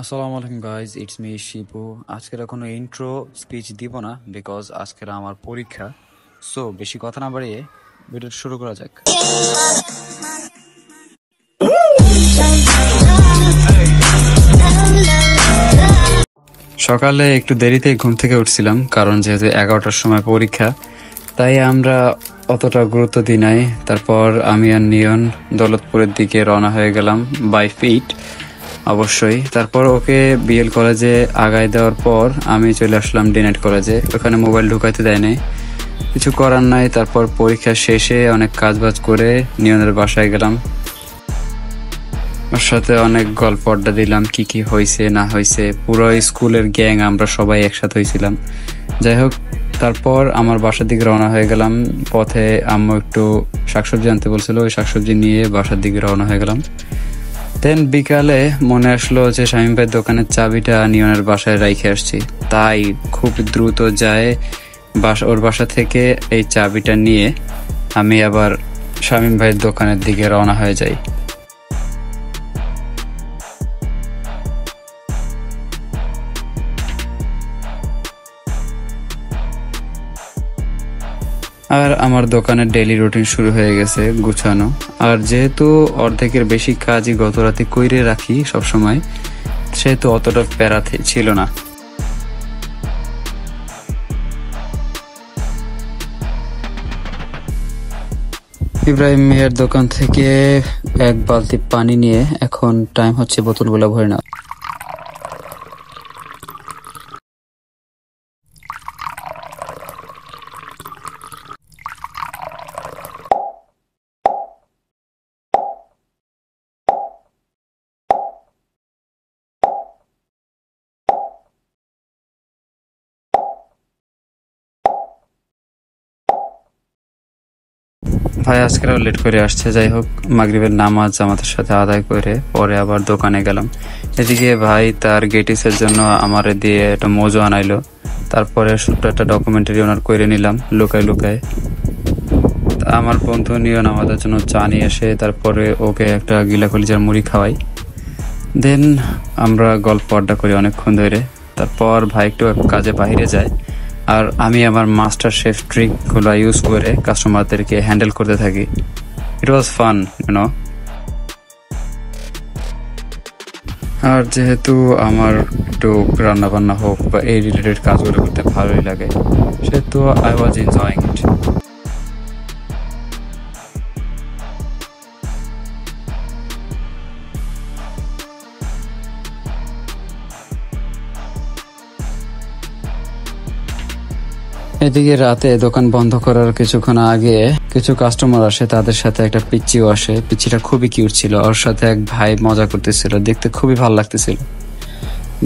আসসালামু আলাইকুম guys, it's me Shipu. আজকের কোনো ইন্ট্রো স্পিচ দিব না বিকজ আজকের আমার পরীক্ষা। সো বেশি কথা না বাড়িয়ে ভিডিও শুরু করা যাক। সকালে একটু দেরিতে ঘুম থেকে উঠছিলাম কারণ যেহেতু 11টার সময় পরীক্ষা, তাই আমরা অতটা গুরুত্ব দিই নাই। তারপর আমি আর নিয়ন দৌলতপুরের দিকে রওনা হয়ে গেলাম বাই ফিট অবশ্যই। তারপর ওকে বিএল কলেজে আগায় দেওয়ার পর আমি চলে আসলাম ডিনাইট কলেজে। ওখানে মোবাইল ঢুকাইতে দেয় নাই, কিছু করার নাই। তারপর পরীক্ষা শেষে অনেক কাজবাজ করে নিয়নের বাসায় গেলাম, ওর সাথে অনেক গল্প আড্ডা দিলাম, কি কি হয়েছে না হয়েছে। পুরো স্কুলের গ্যাং আমরা সবাই একসাথে হয়েছিলাম। যাই হোক, তারপর আমার বাসার দিকে রওনা হয়ে গেলাম। পথে আম্মু একটু শাকসবজি আনতে বলছিল, ওই শাকসবজি নিয়ে বাসার দিকে রওনা হয়ে গেলাম। দেন বিকালে মনে আসলো যে শামীম ভাইয়ের দোকানের চাবিটা নিয়নের বাসায় রাইখে আসছি, তাই খুব দ্রুত যায় ওর বাসা থেকে এই চাবিটা নিয়ে আমি আবার শামীম ভাইয়ের দোকানের দিকে রওনা হয়ে যাই। আর আমার দোকানের ডেইলি রুটিন শুরু হয়ে গেছে গুছানো। আর যেহেতু অর্ধেকের বেশি কাজই গত রাতে কইরে রাখি সবসময়, সেহেতু অতটা প্যারা ছিল না। ইব্রাহিম মিয়ার দোকান থেকে এক বালতি পানি নিয়ে এখন টাইম হচ্ছে বোতলগুলো ভরে নেওয়া। ভাই আজকে লেট করে আসছে। যাই হোক, মাগরিবের নামাজ আমাদের সাথে আদায় করে পরে আবার দোকানে গেলাম। এদিকে ভাই তার গেটিসের জন্য আমার দিয়ে একটা মোজো আনাইলো। তারপরে ছোট্ট একটা ডকুমেন্টারি ওনার করে নিলাম লুকায় লুকায়। আমার বন্ধু নিয়ন আমাদের জন্য চা নিয়ে এসে তারপরে ওকে একটা গিলা কলিজার মুড়ি খাওয়াই। দেন আমরা গল্প আড্ডা করি অনেকক্ষণ ধরে। তারপর ভাই একটু কাজে বাইরে যায়, আর আমি আমার মাস্টার শেফ ট্রিকগুলো ইউজ করে কাস্টমারদেরকে হ্যান্ডেল করতে থাকি। ইট ওয়াজ ফান, ইউনো। আর যেহেতু আমার একটু রান্না বান্না হোক বা এই রিলেটেড কাজগুলো করতে ভালোই লাগে, সেহেতু আই ওয়াজ এনজয়িং ইট। এদিকে রাতে দোকান বন্ধ করার কিছুক্ষণ আগে কিছু কাস্টমার আসে, তাদের সাথে একটা পিচ্চিও আসে। পিচ্চিটা খুবই কিউট ছিল, ওর সাথে এক ভাই মজা করতেছিল, দেখতে খুবই ভালো লাগতেছিল।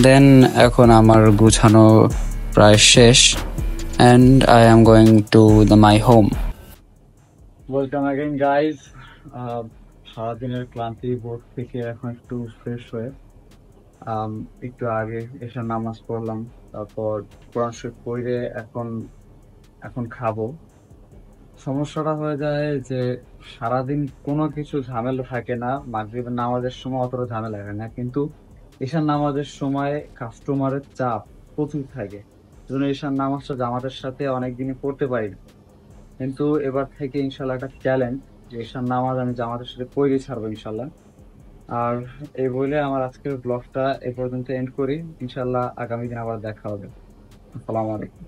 দেন এখন আমার গুছানো প্রায় শেষ and I am going to my home. Welcome again guys. সারাদিনের ক্লান্তি বোধ থেকে এখন একটু ফ্রেশ হয়ে একটু আগে এসে নামাজ পড়লাম। তারপর কোরআন শরীফ পড়ে এখন এখন খাবো। সমস্যাটা হয়ে যায় যে সারাদিন কোনো কিছু ঝামেলা থাকে না, মাগরিবের নামাজের সময় অতটা ঝামেলা থাকে না, কিন্তু ঈশার নামাজের সময় কাস্টমারের চাপ প্রচুর থাকে। জন্য ঈশার নামাজটা জামাতের সাথে অনেকদিনই পড়তে পারি না, কিন্তু এবার থেকে ইনশাল্লাহ একটা চ্যালেঞ্জ যে ঈশার নামাজ আমি জামাতের সাথে পড়েই ছাড়বো ইনশাল্লাহ। আর এই বলে আমার আজকের ব্লগটা এ পর্যন্ত এন্ড করি। ইনশাল্লাহ আগামী দিন আবার দেখা হবে। আসসালামু আলাইকুম।